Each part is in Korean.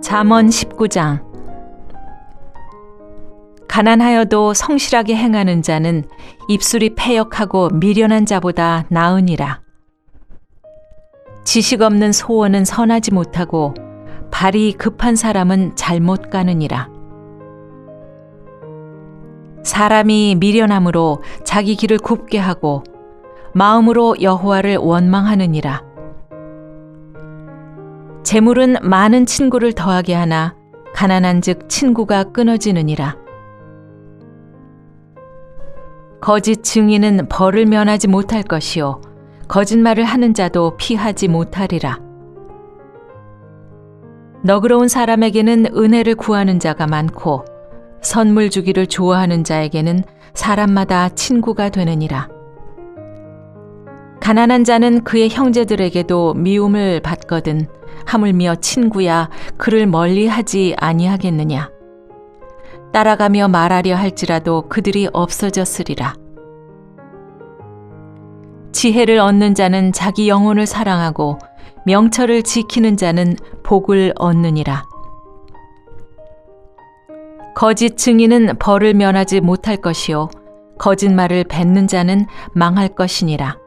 잠언 19장. 가난하여도 성실하게 행하는 자는 입술이 패역하고 미련한 자보다 나으니라. 지식 없는 소원은 선하지 못하고 발이 급한 사람은 잘못 가느니라. 사람이 미련함으로 자기 길을 굽게 하고 마음으로 여호와를 원망하느니라. 재물은 많은 친구를 더하게 하나 가난한즉 친구가 끊어지느니라. 거짓 증인은 벌을 면하지 못할 것이요 거짓말을 하는 자도 피하지 못하리라. 너그러운 사람에게는 은혜를 구하는 자가 많고 선물 주기를 좋아하는 자에게는 사람마다 친구가 되느니라. 가난한 자는 그의 형제들에게도 미움을 받거든 하물며 친구야 그를 멀리하지 아니하겠느냐. 따라가며 말하려 할지라도 그들이 없어졌으리라. 지혜를 얻는 자는 자기 영혼을 사랑하고 명철을 지키는 자는 복을 얻느니라. 거짓 증인은 벌을 면하지 못할 것이요 거짓말을 뱉는 자는 망할 것이니라.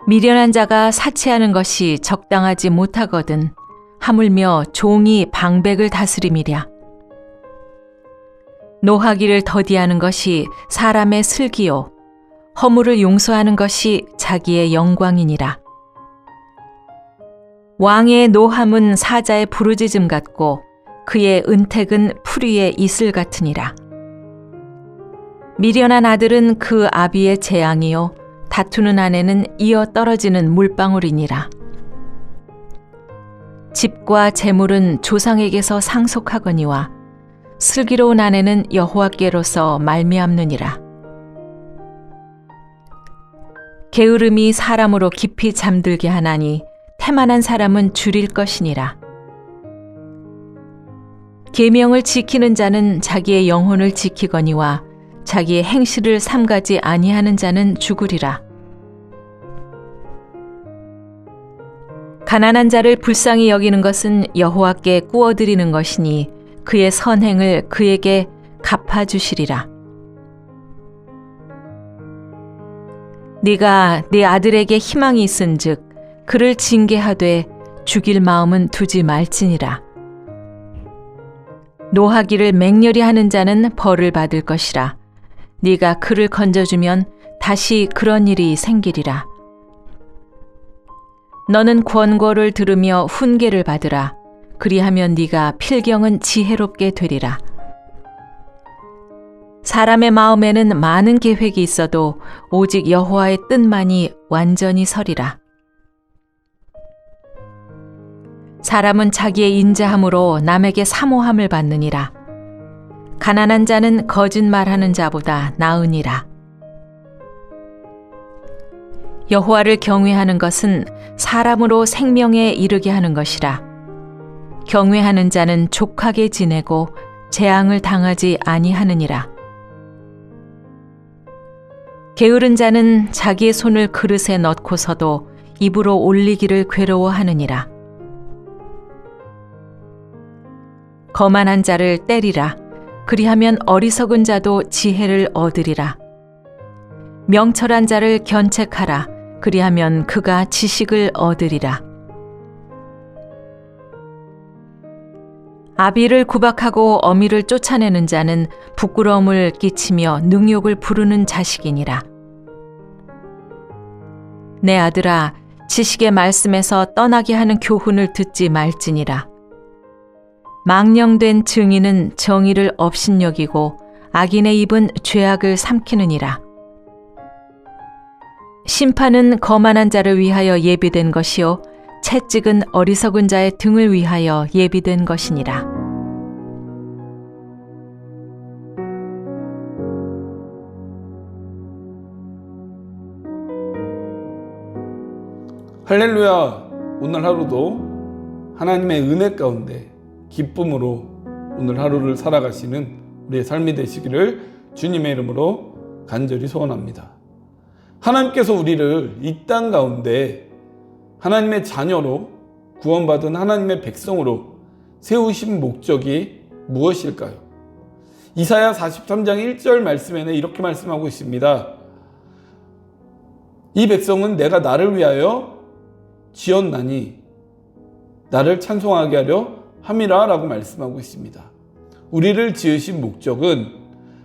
미련한 자가 사치하는 것이 적당하지 못하거든 하물며 종이 방백을 다스림이랴. 노하기를 더디하는 것이 사람의 슬기요 허물을 용서하는 것이 자기의 영광이니라. 왕의 노함은 사자의 부르짖음 같고 그의 은택은 풀위의 이슬 같으니라. 미련한 아들은 그 아비의 재앙이요 다투는 아내는 이어 떨어지는 물방울이니라. 집과 재물은 조상에게서 상속하거니와 슬기로운 아내는 여호와께로서 말미암느니라. 게으름이 사람으로 깊이 잠들게 하나니 태만한 사람은 줄일 것이니라. 계명을 지키는 자는 자기의 영혼을 지키거니와 자기의 행실을 삼가지 아니하는 자는 죽으리라. 가난한 자를 불쌍히 여기는 것은 여호와께 꾸어드리는 것이니 그의 선행을 그에게 갚아주시리라. 네가 네 아들에게 희망이 있은즉 그를 징계하되 죽일 마음은 두지 말지니라. 노하기를 맹렬히 하는 자는 벌을 받을 것이라. 네가 그를 건져주면 다시 그런 일이 생기리라. 너는 권고를 들으며 훈계를 받으라. 그리하면 네가 필경은 지혜롭게 되리라. 사람의 마음에는 많은 계획이 있어도 오직 여호와의 뜻만이 완전히 서리라. 사람은 자기의 인자함으로 남에게 사모함을 받느니라. 가난한 자는 거짓말하는 자보다 나으니라. 여호와를 경외하는 것은 사람으로 생명에 이르게 하는 것이라. 경외하는 자는 족하게 지내고 재앙을 당하지 아니하느니라. 게으른 자는 자기의 손을 그릇에 넣고서도 입으로 올리기를 괴로워하느니라. 거만한 자를 때리라. 그리하면 어리석은 자도 지혜를 얻으리라. 명철한 자를 견책하라. 그리하면 그가 지식을 얻으리라. 아비를 구박하고 어미를 쫓아내는 자는 부끄러움을 끼치며 능욕을 부르는 자식이니라. 내 아들아, 지식의 말씀에서 떠나게 하는 교훈을 듣지 말지니라. 망령된 증인은 정의를 업신여기고 악인의 입은 죄악을 삼키느니라. 심판은 거만한 자를 위하여 예비된 것이요 채찍은 어리석은 자의 등을 위하여 예비된 것이니라. 할렐루야. 오늘 하루도 하나님의 은혜 가운데 기쁨으로 오늘 하루를 살아가시는 우리의 삶이 되시기를 주님의 이름으로 간절히 소원합니다. 하나님께서 우리를 이 땅 가운데 하나님의 자녀로 구원받은 하나님의 백성으로 세우신 목적이 무엇일까요? 이사야 43장 1절 말씀에는 이렇게 말씀하고 있습니다. 이 백성은 내가 나를 위하여 지었나니 나를 찬송하게 하려 함이라 라고 말씀하고 있습니다. 우리를 지으신 목적은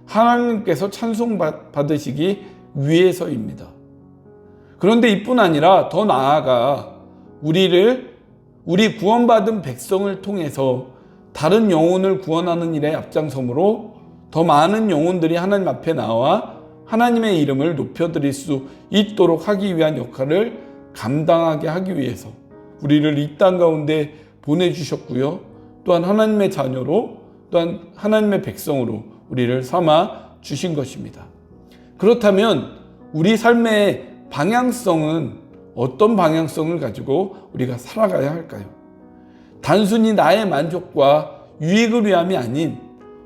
하나님께서 찬송받으시기 위해서입니다. 그런데 이뿐 아니라 더 나아가 우리 구원받은 백성을 통해서 다른 영혼을 구원하는 일에 앞장서므로 더 많은 영혼들이 하나님 앞에 나와 하나님의 이름을 높여드릴 수 있도록 하기 위한 역할을 감당하게 하기 위해서 우리를 이 땅 가운데 보내주셨고요. 또한 하나님의 자녀로, 또한 하나님의 백성으로 우리를 삼아 주신 것입니다. 그렇다면 우리 삶의 방향성은 어떤 방향성을 가지고 우리가 살아가야 할까요? 단순히 나의 만족과 유익을 위함이 아닌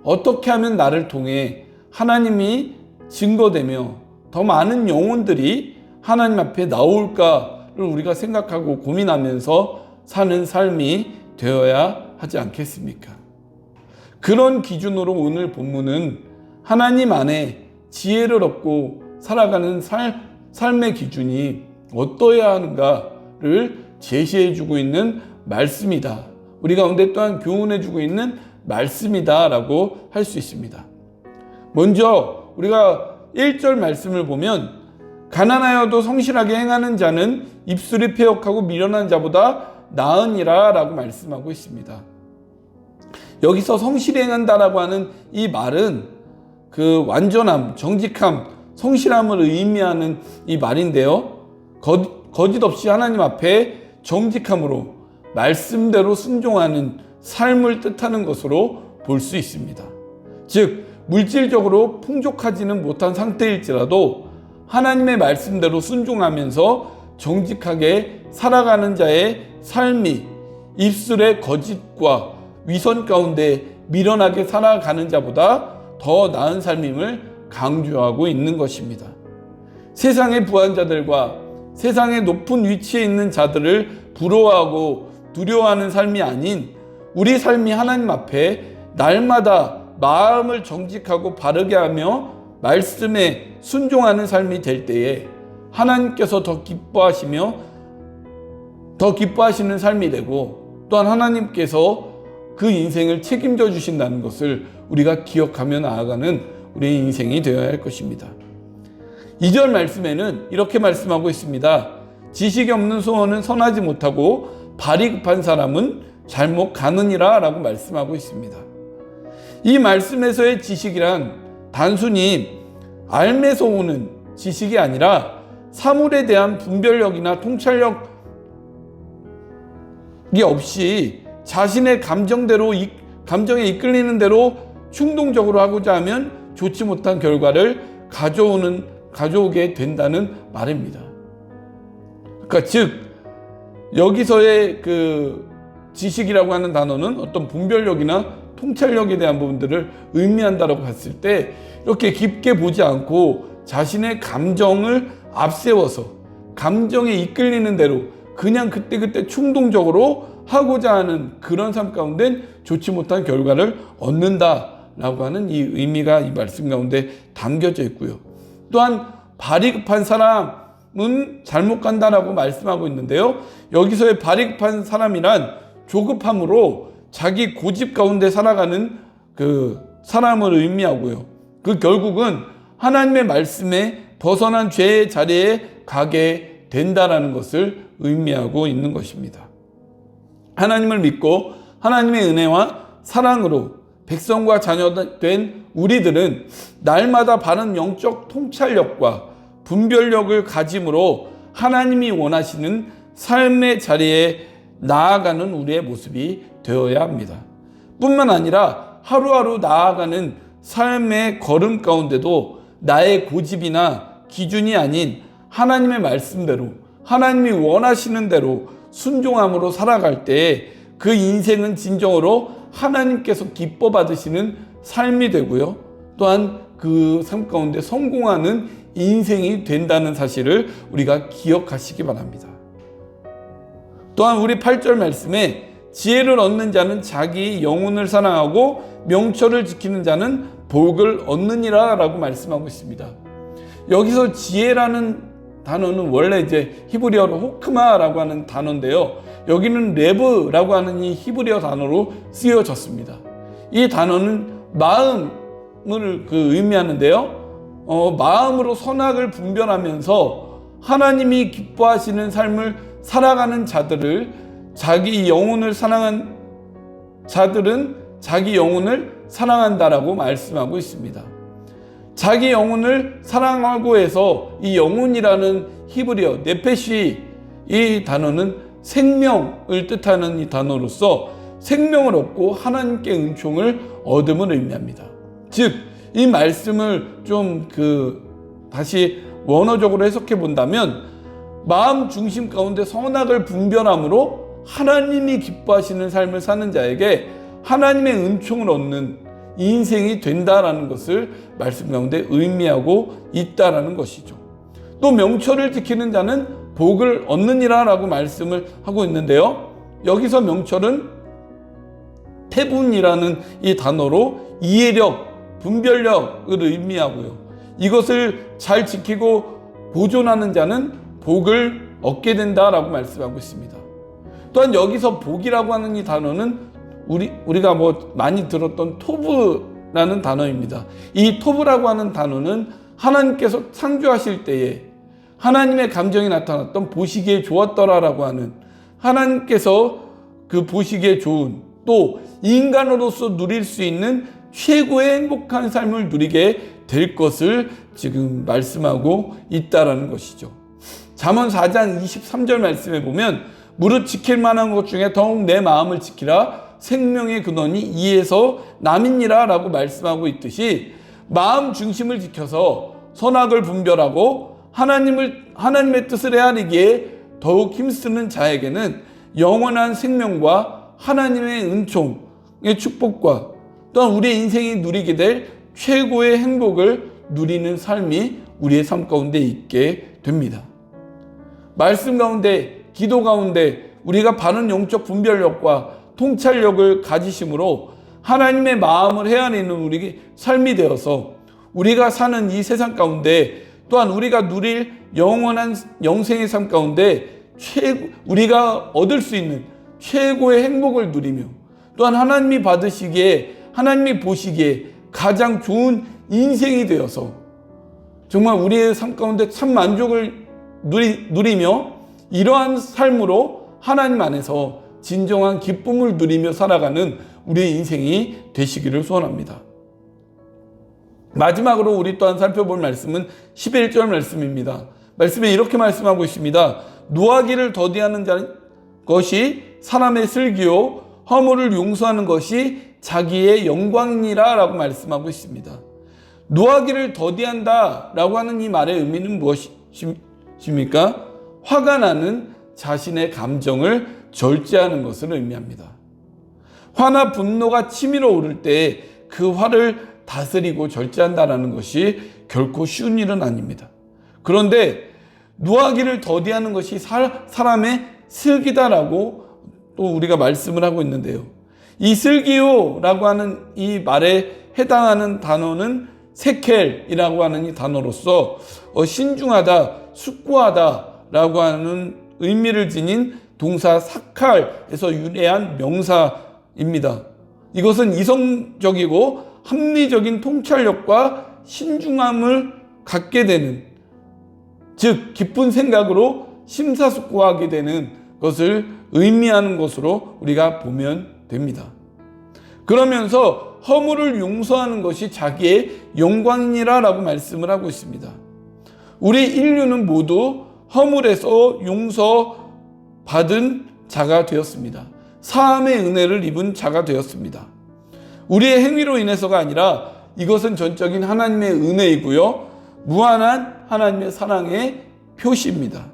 어떻게 하면 나를 통해 하나님이 증거되며 더 많은 영혼들이 하나님 앞에 나올까를 우리가 생각하고 고민하면서 사는 삶이 되어야 하지 않겠습니까? 그런 기준으로 오늘 본문은 하나님 안에 지혜를 얻고 살아가는 삶의 기준이 어떠해야 하는가를 제시해주고 있는 말씀이다. 우리 가운데 또한 교훈해주고 있는 말씀이다 라고 할 수 있습니다. 먼저 우리가 1절 말씀을 보면 가난하여도 성실하게 행하는 자는 입술이 패역하고 미련한 자보다 나으니라 라고 말씀하고 있습니다. 여기서 성실히 행한다라고 하는 이 말은 그 완전함, 정직함, 성실함을 의미하는 이 말인데요. 거짓 없이 하나님 앞에 정직함으로 말씀대로 순종하는 삶을 뜻하는 것으로 볼 수 있습니다. 즉 물질적으로 풍족하지는 못한 상태일지라도 하나님의 말씀대로 순종하면서 정직하게 살아가는 자의 삶이 입술의 거짓과 위선 가운데 미련하게 살아가는 자보다 더 나은 삶임을 강조하고 있는 것입니다. 세상의 부한자들과 세상의 높은 위치에 있는 자들을 부러워하고 두려워하는 삶이 아닌 우리 삶이 하나님 앞에 날마다 마음을 정직하고 바르게 하며 말씀에 순종하는 삶이 될 때에 하나님께서 더 기뻐하시는 삶이 되고 또한 하나님께서 그 인생을 책임져 주신다는 것을 우리가 기억하며 나아가는 우리의 인생이 되어야 할 것입니다. 2절 말씀에는 이렇게 말씀하고 있습니다. 지식이 없는 소원은 선하지 못하고 발이 급한 사람은 잘못 가느니라 라고 말씀하고 있습니다. 이 말씀에서의 지식이란 단순히 알매서 오는 지식이 아니라 사물에 대한 분별력이나 통찰력이 없이 자신의 감정에 이끌리는 대로 충동적으로 하고자 하면 좋지 못한 결과를 가져오게 된다는 말입니다. 그러니까 즉 여기서의 그 지식이라고 하는 단어는 어떤 분별력이나 통찰력에 대한 부분들을 의미한다고 봤을 때 이렇게 깊게 보지 않고 자신의 감정을 앞세워서 감정에 이끌리는 대로 그냥 그때그때 충동적으로 하고자 하는 그런 삶 가운데 좋지 못한 결과를 얻는다라고 하는 이 의미가 이 말씀 가운데 담겨져 있고요. 또한 발이 급한 사람은 잘못 간다라고 말씀하고 있는데요. 여기서의 발이 급한 사람이란 조급함으로 자기 고집 가운데 살아가는 그 사람을 의미하고요. 그 결국은 하나님의 말씀에 벗어난 죄의 자리에 가게 된다라는 것을 의미하고 있는 것입니다. 하나님을 믿고 하나님의 은혜와 사랑으로 백성과 자녀된 우리들은 날마다 바른 영적 통찰력과 분별력을 가짐으로 하나님이 원하시는 삶의 자리에 나아가는 우리의 모습이 되어야 합니다. 뿐만 아니라 하루하루 나아가는 삶의 걸음 가운데도 나의 고집이나 기준이 아닌 하나님의 말씀대로 하나님이 원하시는 대로 순종함으로 살아갈 때 그 인생은 진정으로 하나님께서 기뻐 받으시는 삶이 되고요. 또한 그 삶 가운데 성공하는 인생이 된다는 사실을 우리가 기억하시기 바랍니다. 또한 우리 8절 말씀에 지혜를 얻는 자는 자기 영혼을 사랑하고 명철을 지키는 자는 복을 얻느니라 라고 말씀하고 있습니다. 여기서 지혜라는 단어는 원래 이제 히브리어로 호크마라고 하는 단어인데요. 여기는 레브라고 하는 이 히브리어 단어로 쓰여졌습니다. 이 단어는 마음을 의미하는데요. 마음으로 선악을 분별하면서 하나님이 기뻐하시는 삶을 살아가는 자들을, 자기 영혼을 사랑한 자들은 자기 영혼을 사랑한다라고 말씀하고 있습니다. 자기 영혼을 사랑하고 해서 이 영혼이라는 히브리어 네페시, 이 단어는 생명을 뜻하는 이 단어로서 생명을 얻고 하나님께 은총을 얻음을 의미합니다. 즉, 이 말씀을 좀 다시 원어적으로 해석해 본다면, 마음 중심 가운데 선악을 분별함으로 하나님이 기뻐하시는 삶을 사는 자에게 하나님의 은총을 얻는 인생이 된다라는 것을 말씀 가운데 의미하고 있다라는 것이죠. 또 명철을 지키는 자는 복을 얻느니라 라고 말씀을 하고 있는데요. 여기서 명철은 태분이라는 이 단어로 이해력, 분별력을 의미하고요. 이것을 잘 지키고 보존하는 자는 복을 얻게 된다라고 말씀하고 있습니다. 또한 여기서 복이라고 하는 이 단어는 우리가 많이 들었던 토브라는 단어입니다. 이 토브라고 하는 단어는 하나님께서 창조하실 때에 하나님의 감정이 나타났던 보시기에 좋았더라라고 하는, 하나님께서 그 보시기에 좋은, 또 인간으로서 누릴 수 있는 최고의 행복한 삶을 누리게 될 것을 지금 말씀하고 있다라는 것이죠. 잠언 4장 23절 말씀에 보면 무릇 지킬 만한 것 중에 더욱 내 마음을 지키라 생명의 근원이 이에서 남이니라 라고 말씀하고 있듯이, 마음 중심을 지켜서 선악을 분별하고 하나님의 뜻을 헤아리기에 더욱 힘쓰는 자에게는 영원한 생명과 하나님의 은총의 축복과 또한 우리의 인생이 누리게 될 최고의 행복을 누리는 삶이 우리의 삶 가운데 있게 됩니다. 말씀 가운데, 기도 가운데 우리가 바른 영적 분별력과 통찰력을 가지심으로 하나님의 마음을 헤아리는 우리 삶이 되어서 우리가 사는 이 세상 가운데, 또한 우리가 누릴 영원한 영생의 삶 가운데 우리가 얻을 수 있는 최고의 행복을 누리며, 또한 하나님이 보시기에 가장 좋은 인생이 되어서 정말 우리의 삶 가운데 참 만족을 누리며, 이러한 삶으로 하나님 안에서 진정한 기쁨을 누리며 살아가는 우리의 인생이 되시기를 소원합니다. 마지막으로 우리 또한 살펴볼 말씀은 11절 말씀입니다. 말씀에 이렇게 말씀하고 있습니다. 노하기를 더디하는 것이 사람의 슬기요 허물을 용서하는 것이 자기의 영광이니라 라고 말씀하고 있습니다. 노하기를 더디한다 라고 하는 이 말의 의미는 무엇입니까? 화가 나는 자신의 감정을 절제하는 것을 의미합니다. 화나 분노가 치밀어 오를 때 그 화를 다스리고 절제한다는 것이 결코 쉬운 일은 아닙니다. 그런데 노하기를 더디하는 것이 사람의 슬기다라고 또 우리가 말씀을 하고 있는데요. 이 슬기요라고 하는 이 말에 해당하는 단어는 세켈이라고 하는 이 단어로서 신중하다, 숙고하다라고 하는 의미를 지닌 동사 사칼에서 유래한 명사입니다. 이것은 이성적이고 합리적인 통찰력과 신중함을 갖게 되는, 즉 깊은 생각으로 심사숙고하게 되는 것을 의미하는 것으로 우리가 보면 됩니다. 그러면서 허물을 용서하는 것이 자기의 영광이니라 라고 말씀을 하고 있습니다. 우리 인류는 모두 허물에서 용서받은 자가 되었습니다. 사함의 은혜를 입은 자가 되었습니다. 우리의 행위로 인해서가 아니라 이것은 전적인 하나님의 은혜이고요, 무한한 하나님의 사랑의 표시입니다.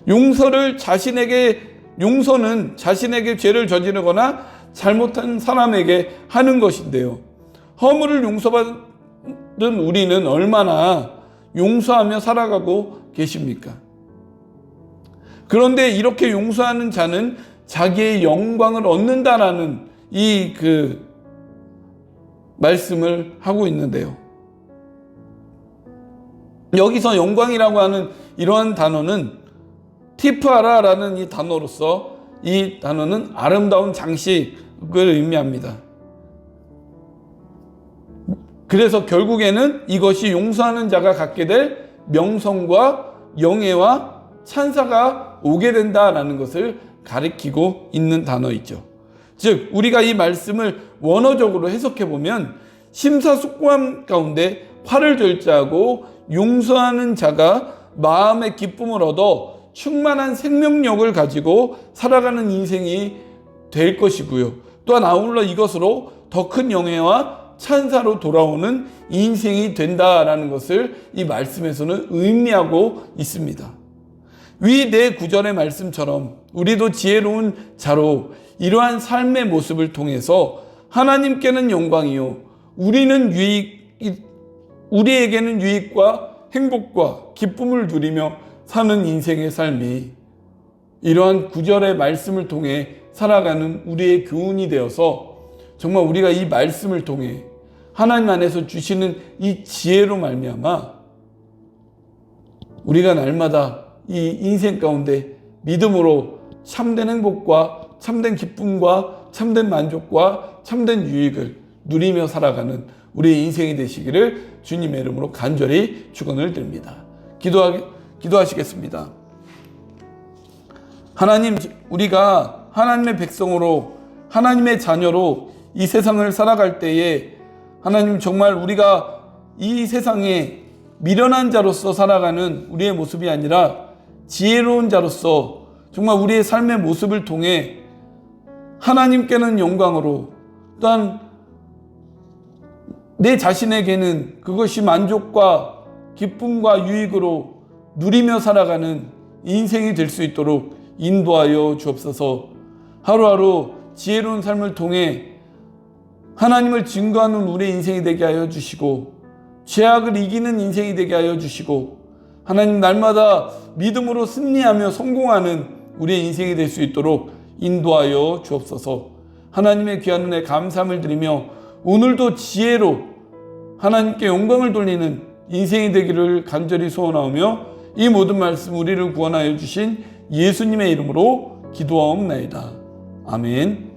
용서는 자신에게 죄를 저지르거나 잘못한 사람에게 하는 것인데요, 허물을 용서받은 우리는 얼마나 용서하며 살아가고 계십니까? 그런데 이렇게 용서하는 자는 자기의 영광을 얻는다라는 이 말씀을 하고 있는데요. 여기서 영광이라고 하는 이러한 단어는 티프아라라는 이 단어로서 이 단어는 아름다운 장식을 의미합니다. 그래서 결국에는 이것이 용서하는 자가 갖게 될 명성과 영예와 찬사가 오게 된다라는 것을 가리키고 있는 단어이죠. 즉 우리가 이 말씀을 원어적으로 해석해 보면 심사숙고함 가운데 화를 절제하고 용서하는 자가 마음의 기쁨을 얻어 충만한 생명력을 가지고 살아가는 인생이 될 것이고요. 또한 아울러 이것으로 더 큰 영예와 찬사로 돌아오는 인생이 된다라는 것을 이 말씀에서는 의미하고 있습니다. 위 네 구절의 말씀처럼 우리도 지혜로운 자로 이러한 삶의 모습을 통해서 하나님께는 영광이요 우리에게는 유익과 행복과 기쁨을 누리며 사는 인생의 삶이 이러한 구절의 말씀을 통해 살아가는 우리의 교훈이 되어서 정말 우리가 이 말씀을 통해 하나님 안에서 주시는 이 지혜로 말미암아 우리가 날마다 이 인생 가운데 믿음으로 참된 행복과 참된 기쁨과 참된 만족과 참된 유익을 누리며 살아가는 우리의 인생이 되시기를 주님의 이름으로 간절히 축원을 드립니다. 기도하시겠습니다. 하나님, 우리가 하나님의 백성으로 하나님의 자녀로 이 세상을 살아갈 때에 하나님 정말 우리가 이 세상에 미련한 자로서 살아가는 우리의 모습이 아니라 지혜로운 자로서 정말 우리의 삶의 모습을 통해 하나님께는 영광으로 또한 내 자신에게는 그것이 만족과 기쁨과 유익으로 누리며 살아가는 인생이 될 수 있도록 인도하여 주옵소서. 하루하루 지혜로운 삶을 통해 하나님을 증거하는 우리의 인생이 되게 하여 주시고 죄악을 이기는 인생이 되게 하여 주시고 하나님 날마다 믿음으로 승리하며 성공하는 우리의 인생이 될 수 있도록 인도하여 주옵소서. 하나님의 귀한 은혜 감사함을 드리며 오늘도 지혜로 하나님께 영광을 돌리는 인생이 되기를 간절히 소원하오며 이 모든 말씀 우리를 구원하여 주신 예수님의 이름으로 기도하옵나이다. 아멘.